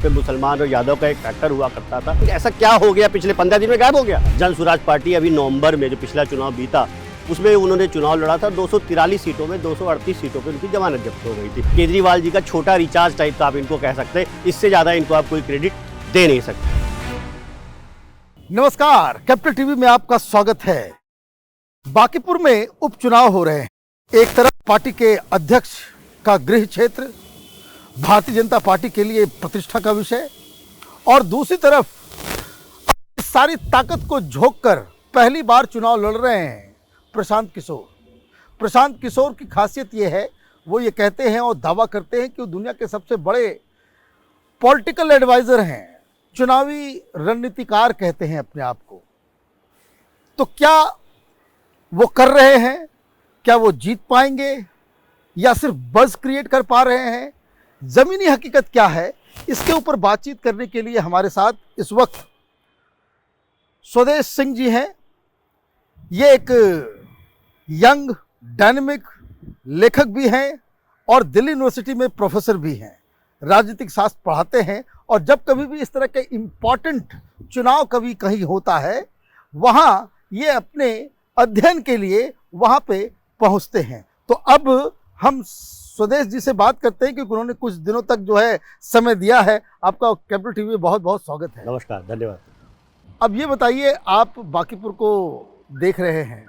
पे मुसलमान और यादव का एक फैक्टर हुआ करता था। ऐसा क्या हो गया पिछले 15 दिन में गायब हो गया? जन सुराज पार्टी अभी नवंबर में जो पिछला चुनाव बीता उसमें उन्होंने चुनाव लड़ा था। 243 सीटों में 238 सीटों पे उनकी जमानत जब्त हो गई थी। केजरीवाल जी का छोटा रिचार्ज टाइप का आप इनको कह सकते हैं, इससे ज्यादा इनको आप कोई क्रेडिट दे नहीं सकते। नमस्कार, कैपिटल टीवी में आपका स्वागत है। बांकीपुर में उपचुनाव हो रहे हैं। एक तरफ पार्टी के अध्यक्ष का गृह क्षेत्र भारतीय जनता पार्टी के लिए प्रतिष्ठा का विषय, और दूसरी तरफ इस सारी ताकत को झोंककर पहली बार चुनाव लड़ रहे हैं प्रशांत किशोर। प्रशांत किशोर की खासियत ये है, वो ये कहते हैं और दावा करते हैं कि वो दुनिया के सबसे बड़े पॉलिटिकल एडवाइजर हैं, चुनावी रणनीतिकार कहते हैं अपने आप को। तो क्या वो कर रहे हैं? क्या वो जीत पाएंगे या सिर्फ बज़ क्रिएट कर पा रहे हैं? ज़मीनी हकीकत क्या है, इसके ऊपर बातचीत करने के लिए हमारे साथ इस वक्त स्वदेश सिंह जी हैं। ये एक यंग डायनेमिक लेखक भी हैं और दिल्ली यूनिवर्सिटी में प्रोफेसर भी हैं, राजनीतिक शास्त्र पढ़ाते हैं, और जब कभी भी इस तरह के इम्पॉर्टेंट चुनाव कभी कहीं होता है वहाँ ये अपने अध्ययन के लिए वहाँ पे पहुँचते हैं। तो अब हम स्वदेश जी से बात करते हैं क्योंकि उन्होंने कुछ दिनों तक जो है समय दिया है। आपका कैपिटल टीवी में बहुत बहुत स्वागत है। नमस्कार, धन्यवाद। अब ये बताइए, आप बांकीपुर को देख रहे हैं,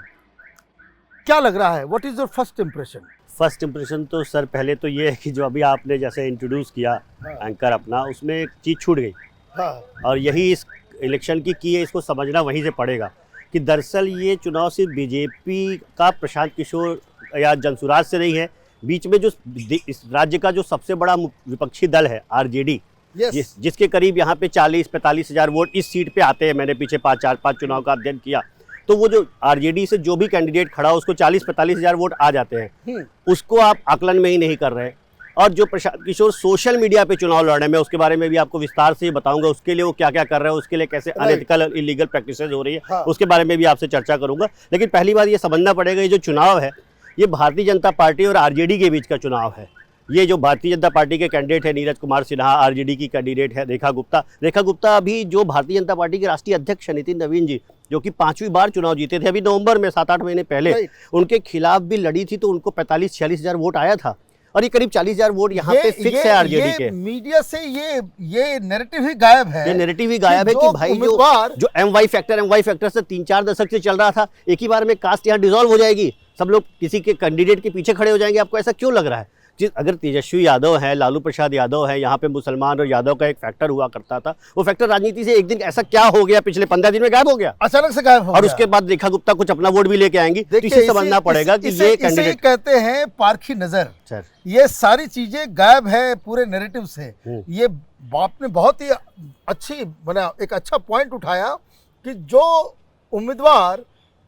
क्या लग रहा है? What is your first impression? First impression तो सर पहले तो ये है कि जो अभी आपने जैसे इंट्रोड्यूस किया एंकर अपना, उसमें एक चीज़ छूट गई। और यही इस इलेक्शन की है, इसको समझना वहीं से पड़ेगा कि दरअसल ये चुनाव सिर्फ बीजेपी का प्रशांत किशोर या जनसुराज से नहीं है। बीच में जो इस राज्य का जो सबसे बड़ा विपक्षी दल है आरजेडी, जिसके करीब यहाँ पे 40-45 हज़ार वोट इस सीट पे आते हैं। मैंने पीछे 4-5 चुनाव का अध्ययन किया तो वो जो आरजेडी से जो भी कैंडिडेट खड़ा उसको 40-45 हज़ार वोट आ जाते हैं। उसको आप आकलन में ही नहीं कर रहे। और जो प्रशांत किशोर सोशल मीडिया पे चुनाव लड़ रहे हैं, मैं उसके बारे में भी आपको विस्तार से बताऊंगा। उसके लिए वो क्या क्या कर रहे हैं, उसके लिए कैसे अनएथिकल इलीगल प्रैक्टिसेस हो रही है, उसके बारे में भी आपसे चर्चा करूंगा। लेकिन पहली बात ये समझना पड़ेगा, ये जो चुनाव है ये भारतीय जनता पार्टी और आरजेडी के बीच का चुनाव है। ये जो भारतीय जनता पार्टी के कैंडिडेट है नीरज कुमार सिन्हा, आरजेडी की कैंडिडेट है रेखा गुप्ता अभी जो भारतीय जनता पार्टी के राष्ट्रीय अध्यक्ष नितिन नवीन जी, जो कि 5वीं बार चुनाव जीते थे अभी नवंबर में 7-8 महीने पहले, उनके खिलाफ भी लड़ी थी तो उनको 45-46 हज़ार वोट आया था। और ये करीब 40 हज़ार वोट यहाँ पे फिक्स है आरजेडी के। मीडिया से ये नैरेटिव ही गायब है। ये नैरेटिव ही गायब है कि भाई जो एमवाई फैक्टर से 3-4 दशक से चल रहा था, एक ही बार में कास्ट यहाँ डिसॉल्व हो जाएगी, सब लोग किसी के कैंडिडेट के पीछे खड़े हो जाएंगे। आपको ऐसा क्यों लग रहा है? अगर तेजस्वी यादव है, लालू प्रसाद यादव है, यहाँ पे मुसलमान और यादव का एक फैक्टर हुआ करता था, वो फैक्टर राजनीति से एक दिन ऐसा क्या हो गया पिछले 15 दिन में गायब हो गया, अचानक से गायब हो गया। और उसके बाद रेखा गुप्ता कुछ अपना वोट भी लेके आएंगी। तो इसे समझना पड़ेगा कि ये कैंडिडेट कहते हैं पारखी नजर। सर, ये सारी चीजें गायब है पूरे नैरेटिव से। ये आपने बहुत ही अच्छी एक अच्छा पॉइंट उठाया कि जो उम्मीदवार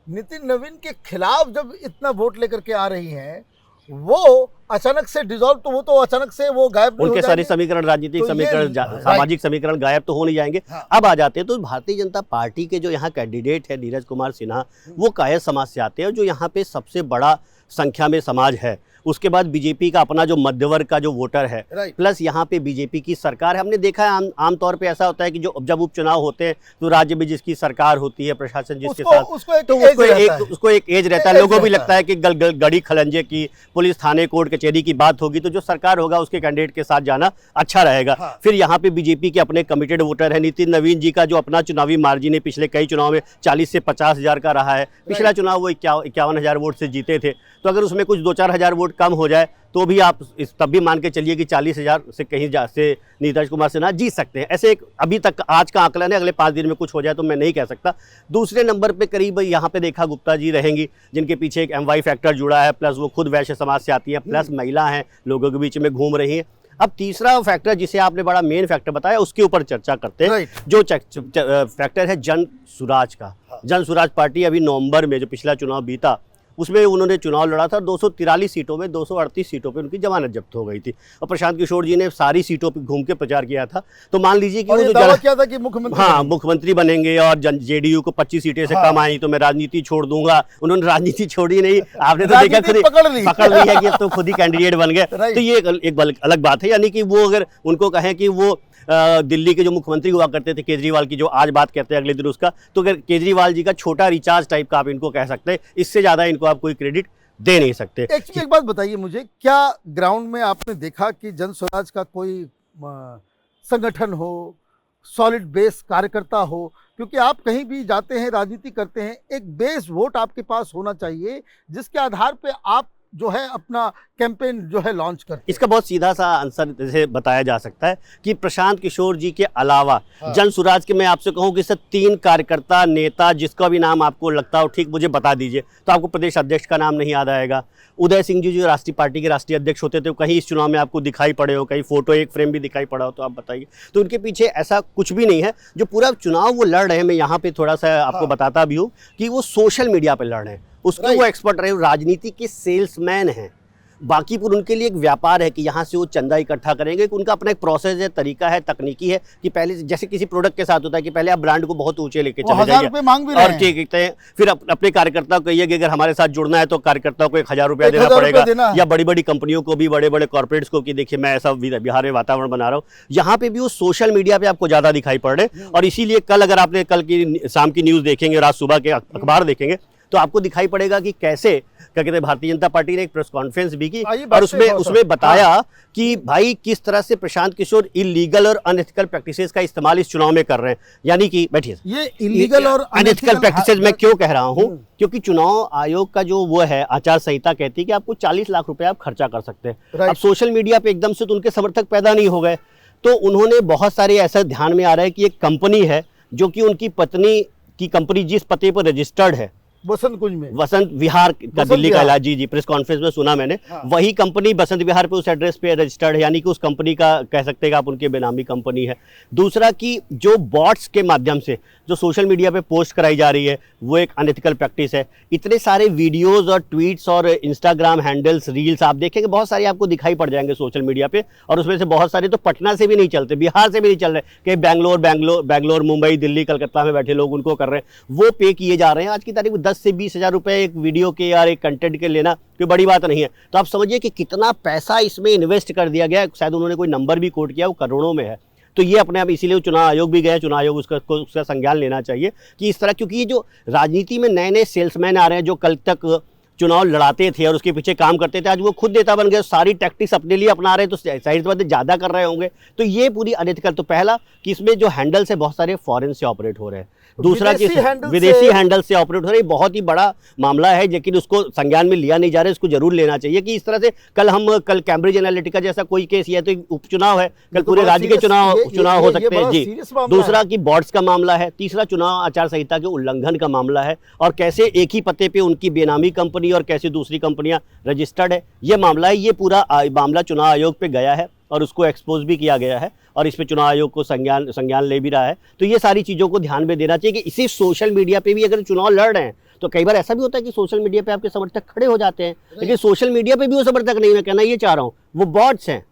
नितिन नवीन के खिलाफ जब इतना वोट लेकर के आ रही हैं, वो अचानक से डिसॉल्व, तो वो तो अचानक से वो गायब नहीं हो उनके सारे समीकरण, राजनीतिक समीकरण, सामाजिक समीकरण गायब तो हो नहीं जाएंगे। अब आ जाते हैं तो भारतीय जनता पार्टी के जो यहाँ कैंडिडेट है नीरज कुमार सिन्हा, वो कायर समाज से आते हैं, जो यहाँ पे सबसे बड़ा संख्या में समाज है। उसके बाद बीजेपी का अपना जो मध्य वर्ग का जो वोटर है, प्लस यहाँ पे बीजेपी की सरकार है। हमने देखा है आमतौर पे ऐसा होता है कि जब उपचुनाव होते हैं तो राज्य में जिसकी सरकार होती है, प्रशासन जिसके साथ, तो उसको एक एज रहता है। लोगों को भी लगता है कि गड़ी खलंजे की, पुलिस थाने कोर्ट कचहरी की बात होगी तो जो सरकार होगा उसके कैंडिडेट के साथ जाना अच्छा रहेगा। फिर यहाँ पे बीजेपी के अपने कमिटेड वोटर है। नितिन नवीन जी का जो अपना चुनावी मार्जिन है पिछले कई चुनाव में 40 से 50 हज़ार का रहा है। पिछला चुनाव वो 51 हज़ार वोट से जीते थे। तो अगर उसमें कुछ 2-4 हज़ार वोट कम हो जाए तो भी आप तब भी मान के चलिए कि 40 हज़ार से कहीं से नीरज कुमार सिन्हा जीत सकते हैं। ऐसे एक अभी तक आज का आंकलन है, अगले 5 दिन में कुछ हो जाए तो मैं नहीं कह सकता। दूसरे नंबर पे करीब यहाँ पे रेखा गुप्ता जी रहेंगी, जिनके पीछे एक एमवाई फैक्टर जुड़ा है, प्लस वो खुद वैश्य समाज से आती है, प्लस महिला हैं, लोगों के बीच में घूम रही हैं। अब तीसरा फैक्टर जिसे आपने बड़ा मेन फैक्टर बताया, उसके ऊपर चर्चा करते हैं। जो फैक्टर है जन सुराज का। जन सुराज पार्टी अभी नवंबर में जो पिछला चुनाव बीता उसमें उन्होंने चुनाव लड़ा था। 243 सीटों में 238 सीटों पे उनकी जमानत जब्त हो गई थी। और प्रशांत किशोर जी ने सारी सीटों पे घूम के प्रचार किया था। तो मान लीजिए कि वो दावा किया था कि मुख्यमंत्री बनेंगे और जेडीयू को 25 सीटें से कम आई तो मैं राजनीति छोड़ दूंगा। उन्होंने राजनीति छोड़ी नहीं, आपने तो देखा खुद पकड़ ली है कि अब तो खुद ही कैंडिडेट बन गए। तो ये एक अलग बात है। यानी कि वो अगर उनको कहें कि वो दिल्ली के जो मुख्यमंत्री हुआ करते थे केजरीवाल की, जो आज बात कहते हैं अगले दिन उसका, तो अगर केजरीवाल जी का छोटा रिचार्ज टाइप का आप इनको कह सकते हैं, इससे ज़्यादा इनको आप कोई क्रेडिट दे नहीं सकते। एक बात बताइए मुझे, क्या ग्राउंड में आपने देखा कि जन स्वराज का कोई संगठन हो, सॉलिड बेस कार्यकर्ता हो? क्योंकि आप कहीं भी जाते हैं, राजनीति करते हैं, एक बेस वोट आपके पास होना चाहिए जिसके आधार पे आप जो है अपना कैंपेन जो है लॉन्च करते हैं। इसका बहुत सीधा सा आंसर जैसे बताया जा सकता है कि प्रशांत किशोर जी के अलावा जन स्वराज के, मैं आपसे कहूं कि सर 3 कार्यकर्ता नेता जिसका भी नाम आपको लगता हो ठीक मुझे बता दीजिए, तो आपको प्रदेश अध्यक्ष का नाम नहीं याद आएगा। उदय सिंह जी जो राष्ट्रीय पार्टी के राष्ट्रीय अध्यक्ष होते थे, कहीं इस चुनाव में आपको दिखाई पड़े हो, कहीं फोटो एक फ्रेम भी दिखाई पड़ा हो तो आप बताइए। तो उनके पीछे ऐसा कुछ भी नहीं है। जो पूरा चुनाव वो लड़ रहे हैं, मैं यहाँ पे थोड़ा सा आपको बताता भी हूँ कि वो सोशल मीडिया पर लड़ रहे हैं, उसके वो एक्सपर्ट रहे, राजनीति के सेल्समैन हैं। बाकीपुर उनके लिए एक व्यापार है कि यहाँ से वो चंदा इकट्ठा करेंगे, कि उनका अपना एक प्रोसेस है, तरीका है, तकनीकी है कि पहले जैसे किसी प्रोडक्ट के साथ होता है कि पहले आप ब्रांड को बहुत ऊंचे लेके चले जाइए मांग भी रहे और क्या कहते हैं, फिर अपने कार्यकर्ताओं को कहिए कि अगर हमारे साथ जुड़ना है तो कार्यकर्ताओं को 1000 रुपया देना पड़ेगा, या बड़ी बड़ी कंपनियों को भी, बड़े बड़े कॉर्पोरेट्स को कि देखिए मैं ऐसा बिहार में वातावरण बना रहा हूँ। यहाँ पे भी वो सोशल मीडिया पे आपको ज़्यादा दिखाई पड़ रहे। और इसीलिए कल अगर आपने कल की शाम की न्यूज़ देखेंगे और आज सुबह के अखबार देखेंगे तो आपको दिखाई पड़ेगा कि कैसे क्या कहते हैं भारतीय जनता पार्टी ने एक प्रेस कॉन्फ्रेंस भी की और उसमें बताया कि भाई किस तरह से प्रशांत किशोर इलीगल और अनएथिकल प्रैक्टिसेस का इस्तेमाल इस चुनाव में कर रहे हैं। यानी कि बैठिए, ये इलीगल और अनएथिकल प्रैक्टिसेस मैं क्यों कह रहा हूं, क्योंकि चुनाव आयोग का जो वो है आचार संहिता कहती है कि आपको 40 लाख रुपए आप खर्चा कर सकते हैं। अब सोशल मीडिया पे एकदम से तो उनके समर्थक पैदा नहीं हो गए, तो उन्होंने बहुत सारे ऐसा ध्यान में आ रहा है कि एक कंपनी है जो कि उनकी पत्नी की कंपनी जिस पते पर रजिस्टर्ड है, बसंत कुंज में, वसंत विहार का दिल्ली का इलाज, जी प्रेस कॉन्फ्रेंस में सुना मैंने। वही कंपनी बसंत विहार पे उस एड्रेस पे रजिस्टर्ड है, यानी कि उस कंपनी का कह सकते हैं कि आप उनके बेनामी कंपनी है। दूसरा कि जो बॉट्स के माध्यम से जो सोशल मीडिया पे पोस्ट कराई जा रही है वो एक अनएथिकल प्रैक्टिस है। इतने सारे वीडियोस और ट्वीट्स और इंस्टाग्राम हैंडल्स, रील्स आप देखेंगे बहुत सारे आपको दिखाई पड़ जाएंगे सोशल मीडिया पे, और उसमें से बहुत सारे तो पटना से भी नहीं चलते, बिहार से भी नहीं चल रहे, कि बैंगलोर मुंबई दिल्ली कलकत्ता में बैठे लोग उनको कर रहे हैं, वो पे किए जा रहे हैं। आज की तारीख में 10 से 20 हज़ार रुपए एक वीडियो के या एक कंटेंट के लेना कोई बड़ी बात नहीं है। तो आप समझिए कि कितना पैसा इसमें इन्वेस्ट कर दिया गया है, शायद उन्होंने कोई नंबर भी कोट किया, वो करोड़ों में है। तो ये अपने आप, इसीलिए चुनाव आयोग भी गए, चुनाव आयोग उसका संज्ञान लेना चाहिए कि इस तरह, क्योंकि ये जो राजनीति में नए नए सेल्समैन आ रहे हैं जो कल तक चुनाव लड़ाते थे और उसके पीछे काम करते थे, आज वो खुद नेता बन गए, सारी टैक्टिक्स अपने लिए अपना रहे, तो जाहिर सी बात है ज़्यादा कर रहे होंगे। तो ये पूरी अनएथिकल। तो पहला कि इसमें जो हैंडल्स है बहुत सारे फॉरेन से ऑपरेट हो रहे हैं, दूसरा कि विदेशी हैंडल से ऑपरेट हो रही, बहुत ही बड़ा मामला है, लेकिन उसको संज्ञान में लिया नहीं जा रहा है। इसको जरूर लेना चाहिए कि इस तरह से कल कैम्ब्रिज एनालिटिका जैसा कोई केस, या तो उपचुनाव है, कल पूरे राज्य के चुनाव हो सकते हैं जी। दूसरा कि बॉट्स का मामला है, तीसरा चुनाव आचार संहिता के उल्लंघन का मामला है, और कैसे एक ही पते पे उनकी बेनामी कंपनी और कैसे दूसरी कंपनियां रजिस्टर्ड है, ये मामला है। ये पूरा मामला चुनाव आयोग पे गया है और उसको एक्सपोज भी किया गया है, और इस पे चुनाव आयोग को संज्ञान ले भी रहा है। तो ये सारी चीज़ों को ध्यान में देना चाहिए कि इसी सोशल मीडिया पे भी अगर चुनाव लड़ रहे हैं तो कई बार ऐसा भी होता है कि सोशल मीडिया पे आपके समर्थक खड़े हो जाते हैं, लेकिन सोशल मीडिया पे भी वो समर्थक नहीं, मैं कहना ये चाह रहा हूँ, वो बॉट्स हैं,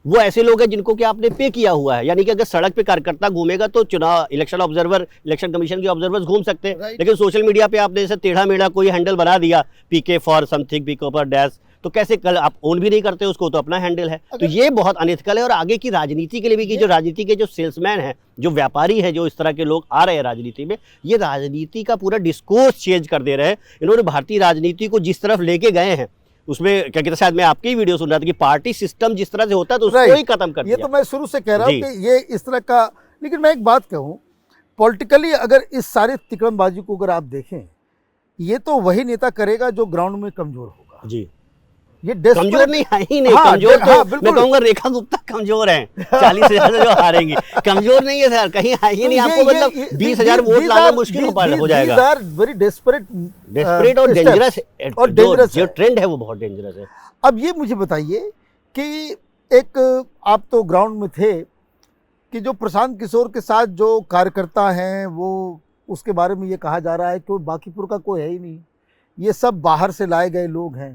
वो ऐसे लोग हैं जिनको कि आपने पे किया हुआ है। यानी कि अगर सड़क पे कार्यकर्ता घूमेगा तो चुनाव इलेक्शन कमीशन के ऑब्जर्वर्स घूम सकते हैं, लेकिन सोशल मीडिया पे आपने जैसे टेढ़ा मेढ़ा कोई हैंडल बना दिया, PK for something, PK for dash, तो कैसे कल आप ओन भी नहीं करते उसको, तो अपना हैंडल है। तो ये बहुत अनएथिकल है। और आगे की राजनीति के लिए भी कि जो राजनीति के जो सेल्समैन हैं, जो व्यापारी हैं, जो इस तरह के लोग आ रहे हैं राजनीति में, ये राजनीति का पूरा डिस्कोर्स चेंज कर दे रहे हैं। इन्होंने भारतीय राजनीति को जिस तरफ लेके गए हैं, उसमें क्या कहते हैं, शायद मैं आपकी वीडियो सुन रहा था कि पार्टी सिस्टम जिस तरह से होता है तो उसको ही खत्म कर दिया। ये तो मैं शुरू से कह रहा हूँ कि ये इस तरह का। लेकिन मैं एक बात कहूँ, पॉलिटिकली अगर इस सारे तिकड़मबाजी को अगर आप देखें, ये तो वही नेता करेगा जो ग्राउंड में कमजोर होगा जी। ये कमजोर नहीं है ही नहीं, कमजोर तो मैं कहूंगा रेखा गुप्ता कमजोर है, 40,000 जो हारेंगी, कमजोर नहीं है सर, कहीं है ही नहीं। आपको मतलब 20,000 वोट लाना मुश्किल हो जाएगा। वेरी डेस्परेट और डेंजरस, जो ट्रेंड है वो बहुत डेंजरस है। अब ये मुझे बताइए कि एक आप तो ग्राउंड में थे, कि जो प्रशांत किशोर के साथ जो कार्यकर्ता हैं, वो उसके बारे में ये कहा जा रहा है कि बाकीपुर का कोई है ही नहीं, ये सब बाहर से लाए गए लोग हैं।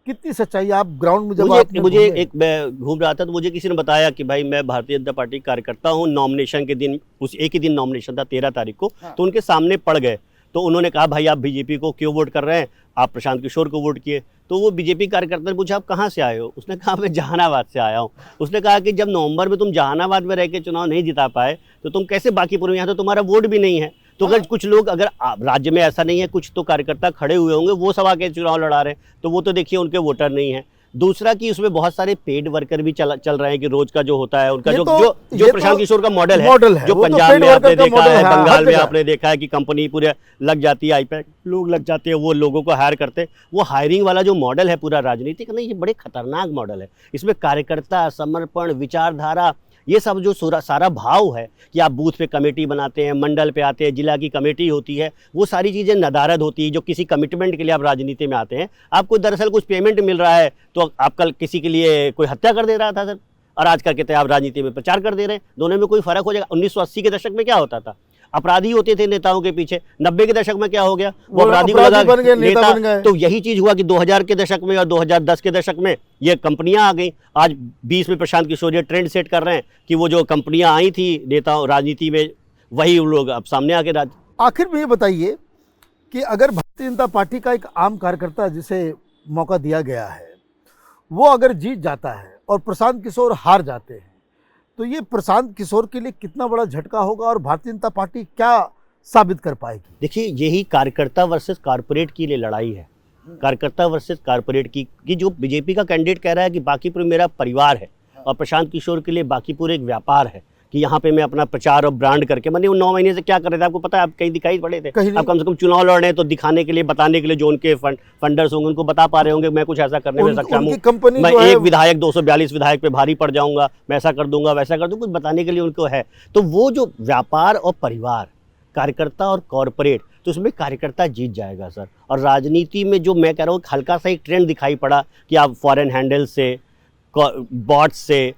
कितनी सच्चाई आप ग्राउंड में जब मुझे एक मैं घूम रहा था तो मुझे किसी ने बताया कि भाई मैं भारतीय जनता पार्टी कार्यकर्ता हूँ, नॉमिनेशन के दिन, उस एक ही दिन नॉमिनेशन था 13 तारीख को, तो उनके सामने पड़ गए तो उन्होंने कहा भाई आप बीजेपी को क्यों वोट कर रहे हैं, आप प्रशांत किशोर को वोट किए। तो वो बीजेपी कार्यकर्ता ने पूछा आप कहाँ से आए हो, उसने कहा मैं जहानाबाद से आया हूँ। उसने कहा कि जब नवंबर में तुम जहानाबाद में रह के चुनाव नहीं जिता पाए तो तुम कैसे बाकीपुर में, यहाँ तो तुम्हारा वोट भी नहीं है। तो अगर कुछ लोग, अगर राज्य में ऐसा नहीं है, कुछ तो कार्यकर्ता खड़े हुए होंगे वो सब आके चुनाव लड़ा रहे हैं, तो वो तो देखिए उनके वोटर नहीं है। दूसरा कि उसमें बहुत सारे पेड वर्कर भी चल रहे हैं कि रोज का जो होता है उनका जो प्रशांत किशोर का मॉडल है जो पंजाब में आपने देखा है, बंगाल में आपने देखा है कि कंपनी पूरे लग जाती है, आईपैड लोग लग जाते हैं, वो लोगों को हायर करते हैं। वो हायरिंग वाला जो मॉडल है पूरा राजनीतिक नहीं, ये बड़े खतरनाक मॉडल है। इसमें कार्यकर्ता, समर्पण, विचारधारा, ये सब जो सारा भाव है कि आप बूथ पे कमेटी बनाते हैं, मंडल पे आते हैं, जिला की कमेटी होती है, वो सारी चीज़ें नदारद होती है। जो किसी कमिटमेंट के लिए आप राजनीति में आते हैं, आपको दरअसल कुछ पेमेंट मिल रहा है, तो आप कल किसी के लिए कोई हत्या कर दे रहा था सर, और आज करके आप राजनीति में प्रचार कर दे रहे हैं, दोनों में कोई फर्क हो जाएगा। 1980 के दशक में क्या होता था, अपराधी होते थे नेताओं के पीछे। 90 के दशक में क्या हो गया, वो अपराधी को लगा बन गए, नेता बन गए। तो यही चीज हुआ कि 2000 के दशक में और 2010 के दशक में ये कंपनियां आ गई। आज 20 में प्रशांत किशोर ये ट्रेंड सेट कर रहे हैं कि वो जो कंपनियां आई थी नेताओं राजनीति में, वही लोग अब सामने आके आखिर में ये बताइए कि अगर भारतीय जनता पार्टी का एक आम कार्यकर्ता जिसे मौका दिया गया है वो अगर जीत जाता है और प्रशांत किशोर हार जाते हैं, तो ये प्रशांत किशोर के लिए कितना बड़ा झटका होगा और भारतीय जनता पार्टी क्या साबित कर पाएगी? देखिए, यही कार्यकर्ता वर्सेस कारपोरेट की लिए लड़ाई है। कार्यकर्ता वर्सेस कारपोरेट की कि जो बीजेपी का कैंडिडेट कह रहा है कि बाकीपुर मेरा परिवार है, और प्रशांत किशोर के लिए बाकीपुर एक व्यापार है कि यहाँ पे मैं अपना प्रचार और ब्रांड करके, मैंने 9 महीने से क्या कर रहे थे आपको पता है, आप कहीं दिखाई पड़े थे, आप कम से कम चुनाव लड़ रहे हैं तो दिखाने के लिए, बताने के लिए, जो उनके फंडर्स होंगे उनको बता पा रहे होंगे मैं कुछ ऐसा करने में सक्षम हूँ, मैं एक विधायक 242 विधायक पे भारी पड़ जाऊंगा, मैं ऐसा कर दूंगा वैसा कर दूंगा, कुछ बताने के लिए उनको है। तो वो जो व्यापार और परिवार, कार्यकर्ता और कॉरपोरेट, तो उसमें कार्यकर्ता जीत जाएगा सर। और राजनीति में जो मैं कह रहा हूँ हल्का सा एक ट्रेंड दिखाई पड़ा कि आप फॉरेन हैंडल से, बॉट से,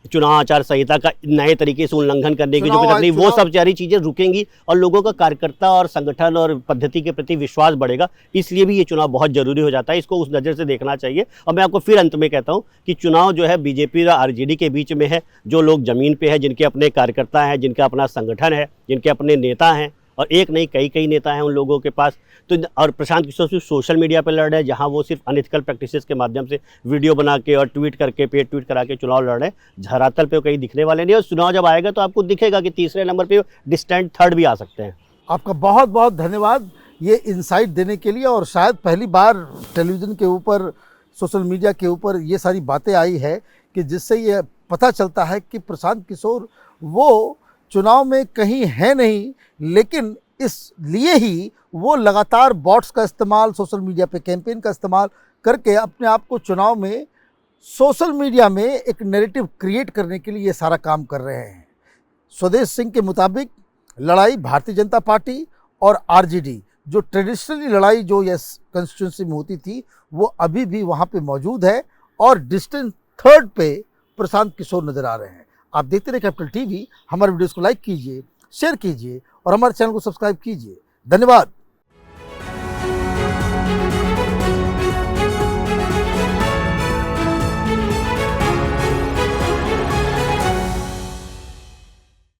चुनाव आचार संहिता का नए तरीके से उल्लंघन करने की जो तकलीफ, वो सब सारी चीज़ें रुकेंगी और लोगों का कार्यकर्ता और संगठन और पद्धति के प्रति विश्वास बढ़ेगा। इसलिए भी ये चुनाव बहुत जरूरी हो जाता है, इसको उस नज़र से देखना चाहिए। और मैं आपको फिर अंत में कहता हूँ कि चुनाव जो है बीजेपी और आरजेडी के बीच में है। जो लोग ज़मीन पे है, जिनके अपने कार्यकर्ता हैं, जिनका अपना संगठन है, जिनके अपने नेता हैं, और एक नहीं कई नेता हैं उन लोगों के पास, तो और प्रशांत किशोर सिर्फ सोशल मीडिया पर लड़ रहे हैं, जहां वो सिर्फ अनएथिकल प्रैक्टिसेस के माध्यम से वीडियो बना के और ट्वीट करके, पेड ट्वीट करा के चुनाव लड़ रहे हैं, धरातल पे कहीं दिखने वाले नहीं। और चुनाव जब आएगा तो आपको दिखेगा कि तीसरे नंबर पे डिस्टेंट थर्ड भी आ सकते हैं। आपका बहुत बहुत धन्यवाद ये इंसाइट देने के लिए। और शायद पहली बार टेलीविज़न के ऊपर, सोशल मीडिया के ऊपर ये सारी बातें आई है कि जिससे ये पता चलता है कि प्रशांत किशोर वो चुनाव में कहीं है नहीं, लेकिन इसलिए ही वो लगातार बॉट्स का इस्तेमाल, सोशल मीडिया पे कैंपेन का इस्तेमाल करके अपने आप को चुनाव में सोशल मीडिया में एक नैरेटिव क्रिएट करने के लिए ये सारा काम कर रहे हैं। स्वदेश सिंह के मुताबिक लड़ाई भारतीय जनता पार्टी और आरजेडी, जो ट्रेडिशनली लड़ाई जो यस कंस्टिट्यूंसी में होती थी, वो अभी भी वहाँ पे मौजूद है और डिस्टेंस थर्ड पे प्रशांत किशोर नजर आ रहे हैं। आप देखते रहे कैपिटल टीवी। हमारे वीडियोस को लाइक कीजिए, शेयर कीजिए और हमारे चैनल को सब्सक्राइब कीजिए। धन्यवाद।